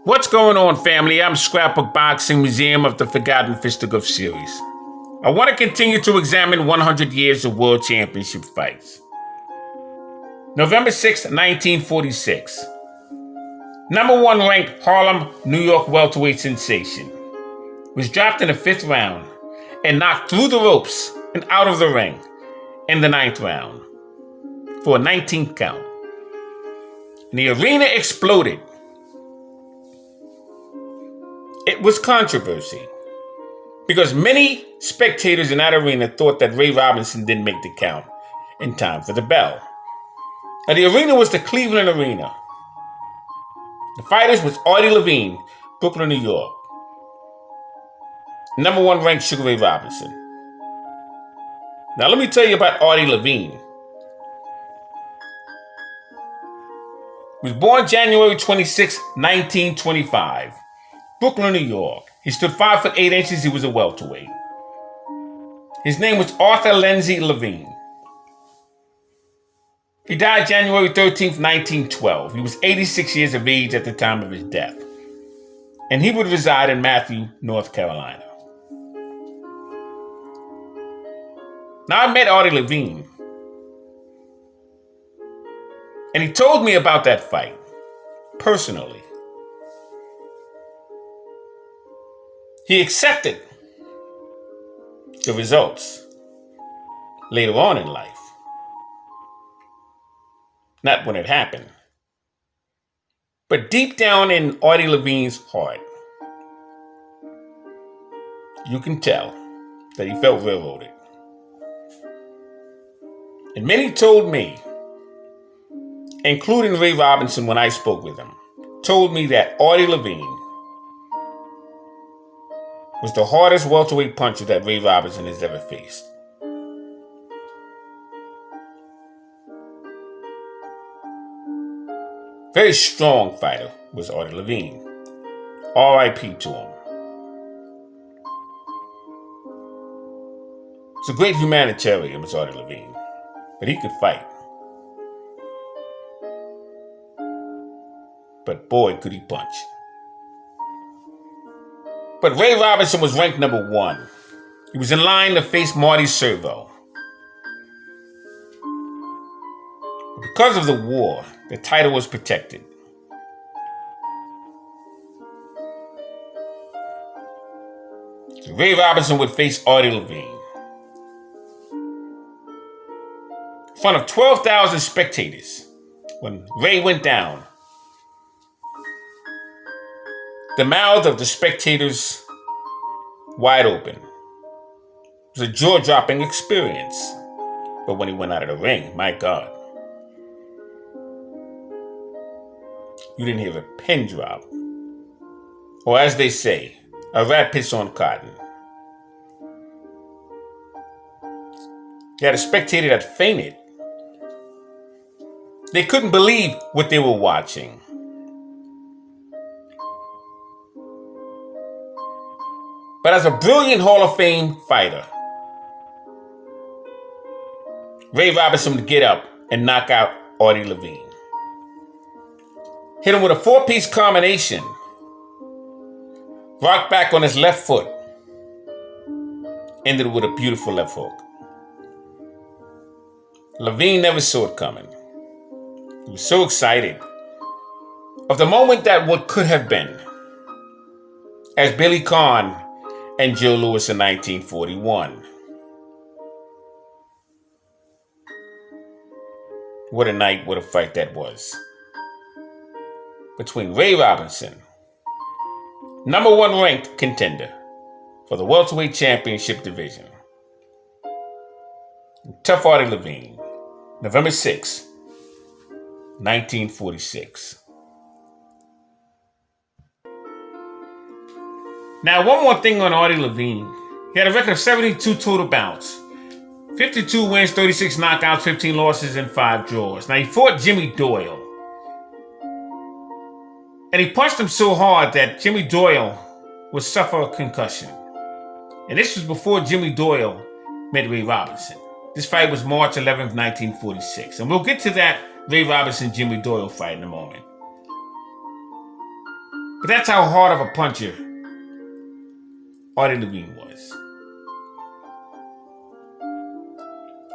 What's going on, family? I'm Scrapbook Boxing Museum of the Forgotten Fisticuffs series. I want to continue to examine 100 years of World Championship fights. November 6, 1946. Number 1 ranked Harlem, New York welterweight sensation was dropped in the 5th round and knocked through the ropes and out of the ring in the 9th round for a 19th count. And the arena exploded. It was controversy because many spectators in that arena thought that Ray Robinson didn't make the count in time for the bell. Now, the arena was the Cleveland Arena. The fighters was Artie Levine, Brooklyn, New York. Number 1 ranked Sugar Ray Robinson. Now let me tell you about Artie Levine. He was born January 26, 1925. Brooklyn, New York. He stood 5 foot 8 inches. He was a welterweight. His name was Arthur Lindsay Levine. He died January 13th, 1912. He was 86 years of age at the time of his death. And he would reside in Matthew, North Carolina. Now, I met Artie Levine. And he told me about that fight, personally. He accepted the results later on in life. Not when it happened. But deep down in Artie Levine's heart, you can tell that he felt railroaded. And many told me, including Ray Robinson when I spoke with him, told me that Artie Levine was the hardest welterweight puncher that Ray Robinson has ever faced. Very strong fighter was Artie Levine. R.I.P. to him. He's a great humanitarian, was Artie Levine, but he could fight. But boy, could he punch. But Ray Robinson was ranked number 1. He was in line to face Marty Servo. Because of the war, the title was protected. So Ray Robinson would face Artie Levine in front of 12,000 spectators. When Ray went down, the mouth of the spectators wide open. It was a jaw-dropping experience. But when he went out of the ring, my God, you didn't hear a pin drop. Or as they say, a rat piss on cotton. You had a spectator that fainted. They couldn't believe what they were watching. But as a brilliant Hall of Fame fighter, Ray Robinson would get up and knock out Artie Levine. Hit him with a 4-piece combination. Rocked back on his left foot. Ended with a beautiful left hook. Levine never saw it coming. He was so excited of the moment that what could have been, as Billy Conn and Joe Louis in 1941. What a night, what a fight that was. Between Ray Robinson, number 1 ranked contender for the welterweight championship division, and tough Artie Levine, November 6, 1946. Now, one more thing on Artie Levine. He had a record of 72 total bouts. 52 wins, 36 knockouts, 15 losses, and 5 draws. Now, he fought Jimmy Doyle. And he punched him so hard that Jimmy Doyle would suffer a concussion. And this was before Jimmy Doyle met Ray Robinson. This fight was March 11th, 1946. And we'll get to that Ray Robinson-Jimmy Doyle fight in a moment. But that's how hard of a puncher Artie Levine was.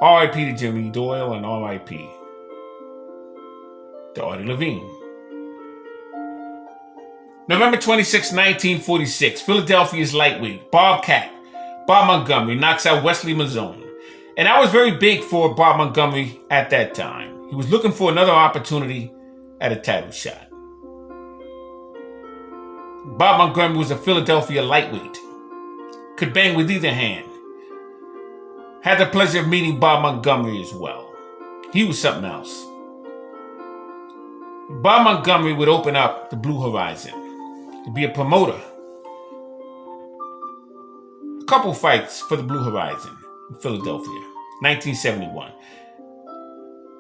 R.I.P. to Jimmy Doyle and R.I.P. to Artie Levine. November 26, 1946, Philadelphia's lightweight, Bob Montgomery knocks out Wesley Mazzone. And that was very big for Bob Montgomery at that time. He was looking for another opportunity at a title shot. Bob Montgomery was a Philadelphia lightweight. Could bang with either hand. Had the pleasure of meeting Bob Montgomery as well. He was something else. Bob Montgomery would open up the Blue Horizon. He'd be a promoter. A couple fights for the Blue Horizon in Philadelphia, 1971.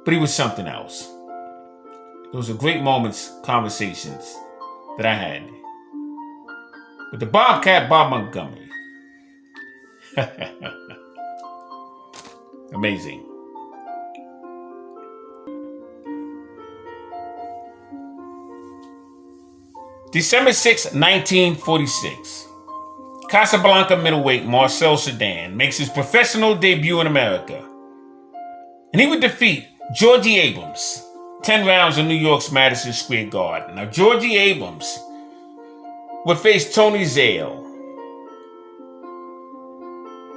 But he was something else. Those are great moments, conversations that I had with the Bobcat Bob Montgomery. Amazing. December 6, 1946. Casablanca middleweight Marcel Cerdan makes his professional debut in America. And he would defeat Georgie Abrams, 10 rounds in New York's Madison Square Garden. Now, Georgie Abrams would face Tony Zale.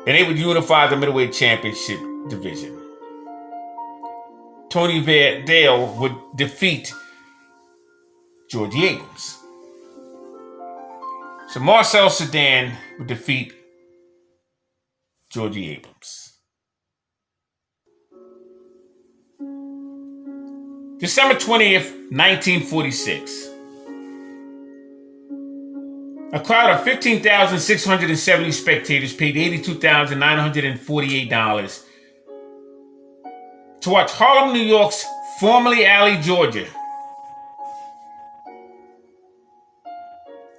And they would unify the middleweight championship division. Tony Zale would defeat Georgie Abrams. So Marcel Cerdan would defeat Georgie Abrams. December 20th, 1946. A crowd of 15,670 spectators paid $82,948 to watch Harlem, New York's formerly Alley, Georgia,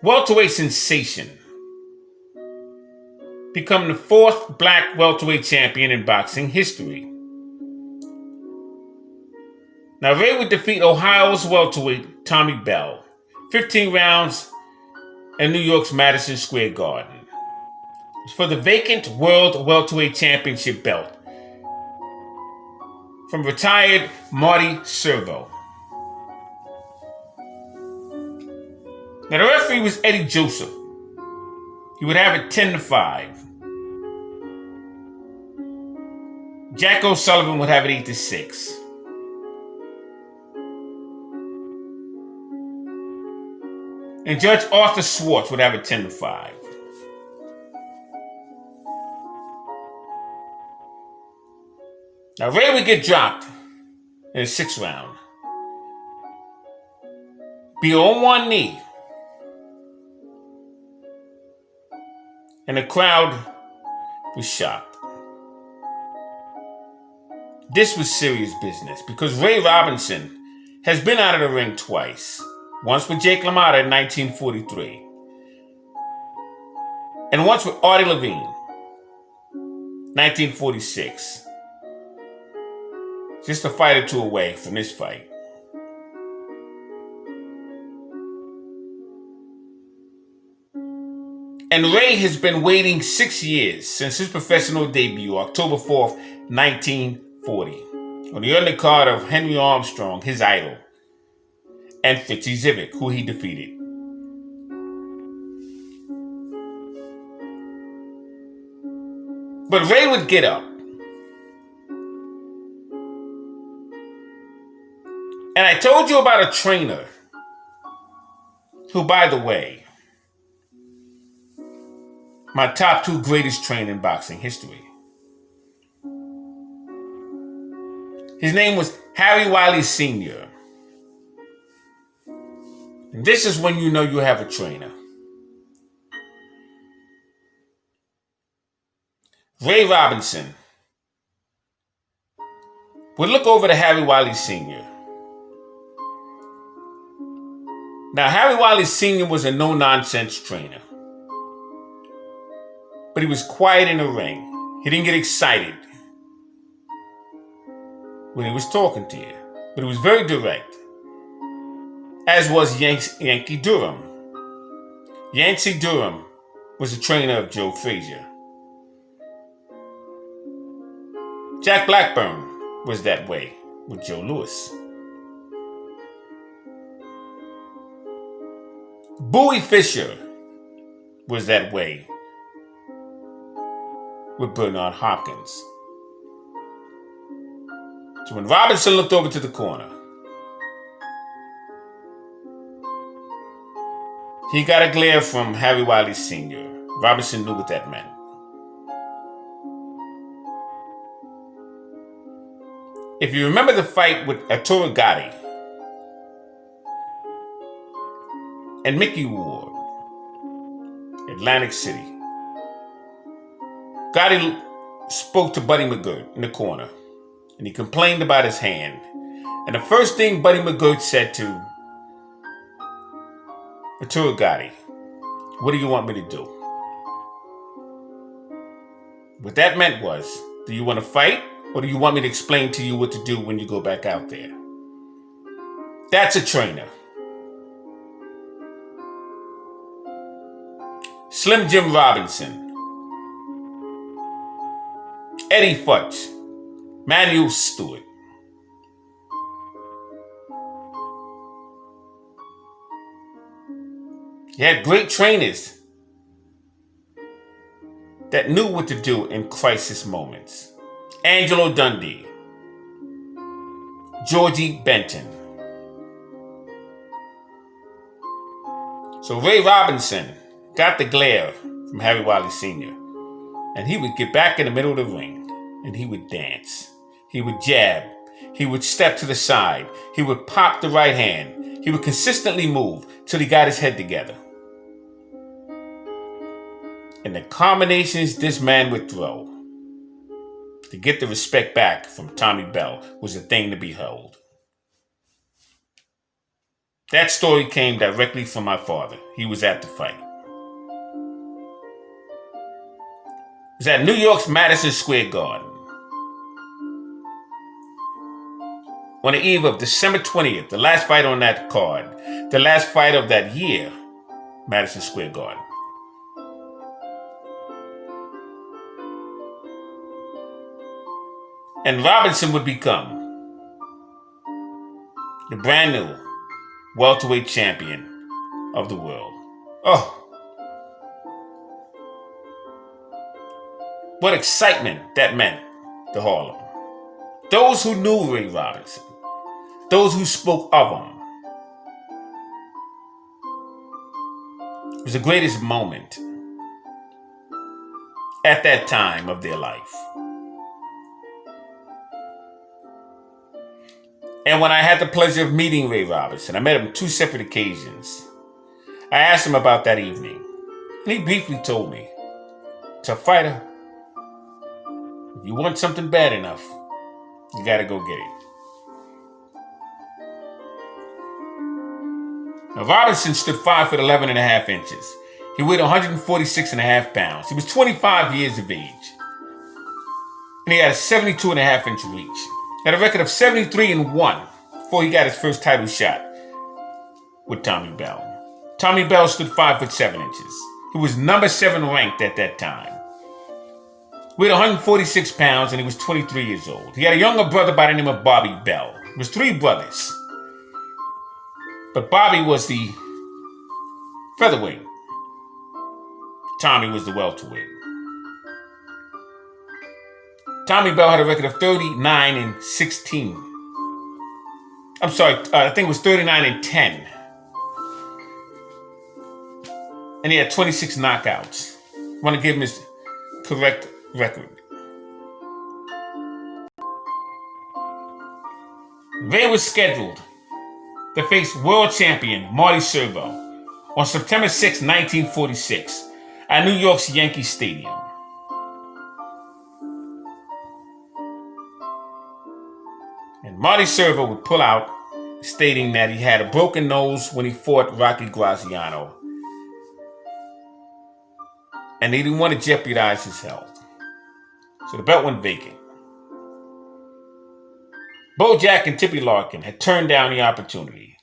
welterweight sensation become the fourth black welterweight champion in boxing history. Now, Ray would defeat Ohio's welterweight Tommy Bell, 15 rounds in New York's Madison Square Garden. It's for the vacant World Welterweight Championship belt from retired Marty Servo. Now, the referee was Eddie Joseph. He would have it 10-5. Jack O'Sullivan would have it 8-6. And Judge Arthur Schwartz would have it 10-5. Now, Ray would get dropped in the 6th round. Be on one knee. And the crowd was shocked. This was serious business because Ray Robinson has been out of the ring twice. Once with Jake LaMotta in 1943. And once with Artie Levine, 1946. Just a fight or two away from this fight. And Ray has been waiting 6 years since his professional debut, October 4th, 1940, on the undercard of Henry Armstrong, his idol, and Fitzy Zivic, who he defeated. But Ray would get up. And I told you about a trainer who, by the way, my top 2 greatest trainer in boxing history. His name was Harry Wiley Sr. And this is when you know you have a trainer. Ray Robinson would look over to Harry Wiley Sr. Now, Harry Wiley Sr. was a no-nonsense trainer. But he was quiet in the ring. He didn't get excited when he was talking to you. But he was very direct. As was Yankee Durham. Yancey Durham was the trainer of Joe Frazier. Jack Blackburn was that way with Joe Louis. Bowie Fischer was that way with Bernard Hopkins. So when Robinson looked over to the corner, he got a glare from Harry Wiley Sr. Robinson knew what that meant. If you remember the fight with Arturo Gatti and Mickey Ward, Atlantic City, Gotti spoke to Buddy McGirt in the corner, and he complained about his hand. And the first thing Buddy McGirt said to Arturo Gatti, "What do you want me to do?" What that meant was, do you want to fight, or do you want me to explain to you what to do when you go back out there? That's a trainer. Slim Jim Robinson, Eddie Futch, Manuel Stewart. He had great trainers that knew what to do in crisis moments. Angelo Dundee, Georgie Benton. So Ray Robinson got the glare from Harry Wiley Sr. and he would get back in the middle of the ring and he would dance. He would jab. He would step to the side. He would pop the right hand. He would consistently move till he got his head together. And the combinations this man would throw to get the respect back from Tommy Bell was a thing to behold. That story came directly from my father. He was at the fight. It was at New York's Madison Square Garden on the eve of December 20th, the last fight on that card, the last fight of that year, Madison Square Garden. And Robinson would become the brand new welterweight champion of the world. Oh, what excitement that meant to Harlem. Those who knew Ray Robinson, those who spoke of him, it was the greatest moment at that time of their life. And when I had the pleasure of meeting Ray Robinson, I met him on 2 separate occasions. I asked him about that evening, and he briefly told me, "To a fighter, if you want something bad enough, you gotta go get it." Now, Robinson stood 5'11" and a half inches. He weighed 146 and a half pounds. He was 25 years of age. And he had a 72 and a half inch reach. He had a record of 73-1 before he got his first title shot with Tommy Bell. Tommy Bell stood 5'7" inches. He was number 7 ranked at that time. Weighed 146 pounds and he was 23 years old. He had a younger brother by the name of Bobby Bell. It was 3 brothers. But Bobby was the featherweight. Tommy was the welterweight. Tommy Bell had a record of 39-16. I'm sorry, I think it was 39-10. And he had 26 knockouts. I want to give him his correct record. Ray was scheduled to face world champion Marty Servo on September 6, 1946 at New York's Yankee Stadium. And Marty Servo would pull out, stating that he had a broken nose when he fought Rocky Graziano. And he didn't want to jeopardize his health. So the belt went vacant. Bojack and Tippy Larkin had turned down the opportunity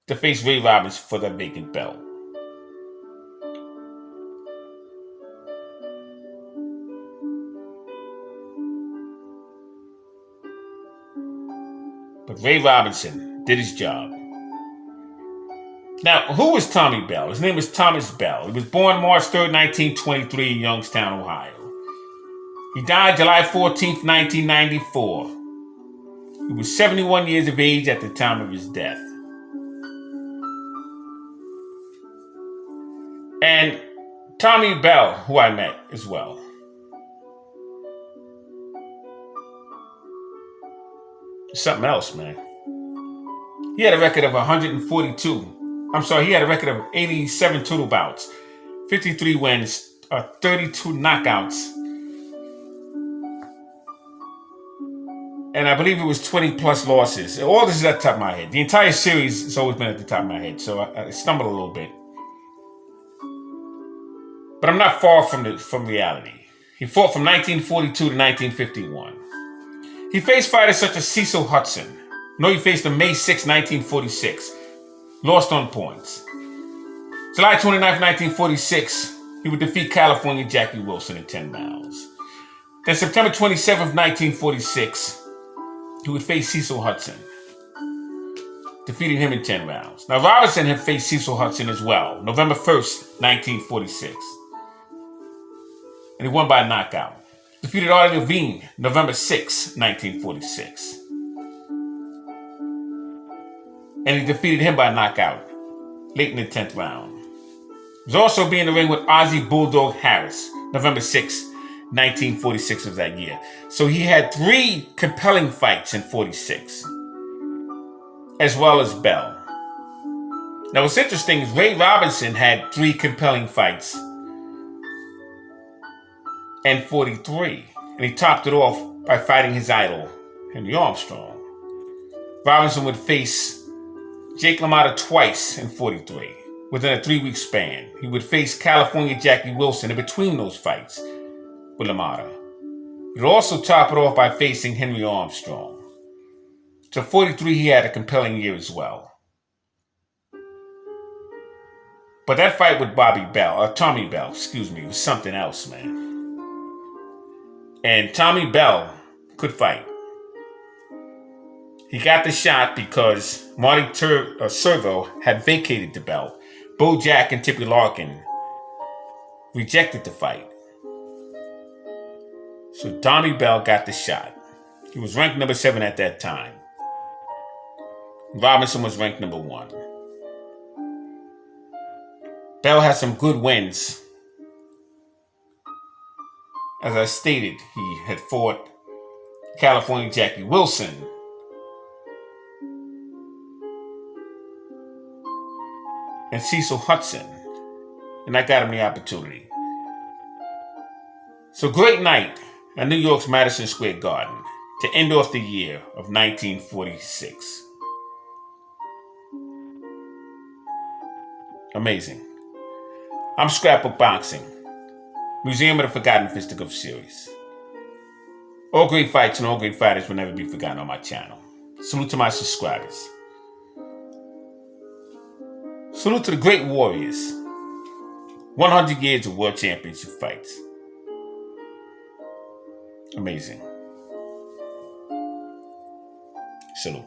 to face Ray Robinson for the vacant belt. But Ray Robinson did his job. Now, who was Tommy Bell? His name was Thomas Bell. He was born March 3rd, 1923 in Youngstown, Ohio. He died July 14th, 1994. He was 71 years of age at the time of his death. And Tommy Bell, who I met as well. Something else, man. He had a record of 142. He had a record of 87 total bouts, 53 wins, 32 knockouts. And I believe it was 20 plus losses. All this is at the top of my head. The entire series has always been at the top of my head, so I stumbled a little bit. But I'm not far from reality. He fought from 1942 to 1951. He faced fighters such as Cecil Hudson. No, he faced him May 6, 1946. Lost on points. July 29, 1946, he would defeat California Jackie Wilson in 10 rounds. Then September 27, 1946, he would face Cecil Hudson, defeating him in 10 rounds. Now, Robinson had faced Cecil Hudson as well, November 1st, 1946. And he won by a knockout. Defeated Artie Levine, November 6, 1946. And he defeated him by a knockout late in the 10th round. He was also being in the ring with Ozzie Bulldog Harris, November 6, 1946 of that year. So he had 3 compelling fights in 46, as well as Bell. Now what's interesting is Ray Robinson had 3 compelling fights in 43, and he topped it off by fighting his idol, Henry Armstrong. Robinson would face Jake LaMotta twice in 43, within a 3-week span. He would face California Jackie Wilson in between those fights with LaMotta. He would also top it off by facing Henry Armstrong. So 43, he had a compelling year as well. But that fight with Tommy Bell, was something else, man. And Tommy Bell could fight. He got the shot because Marty Servo had vacated the belt. Bo Jack and Tippy Larkin rejected the fight. So Tommy Bell got the shot. He was ranked number 7 at that time. Robinson was ranked number 1. Bell had some good wins. As I stated, he had fought California Jackie Wilson, and Cecil Hudson, and that got him the opportunity. So great night at New York's Madison Square Garden to end off the year of 1946. Amazing. I'm Scrapbook Boxing, Museum of the Forgotten Fisticuffs series. All great fights and all great fighters will never be forgotten on my channel. Salute to my subscribers. Salute to the great warriors. 100 years of world championship fights. Amazing. Salute.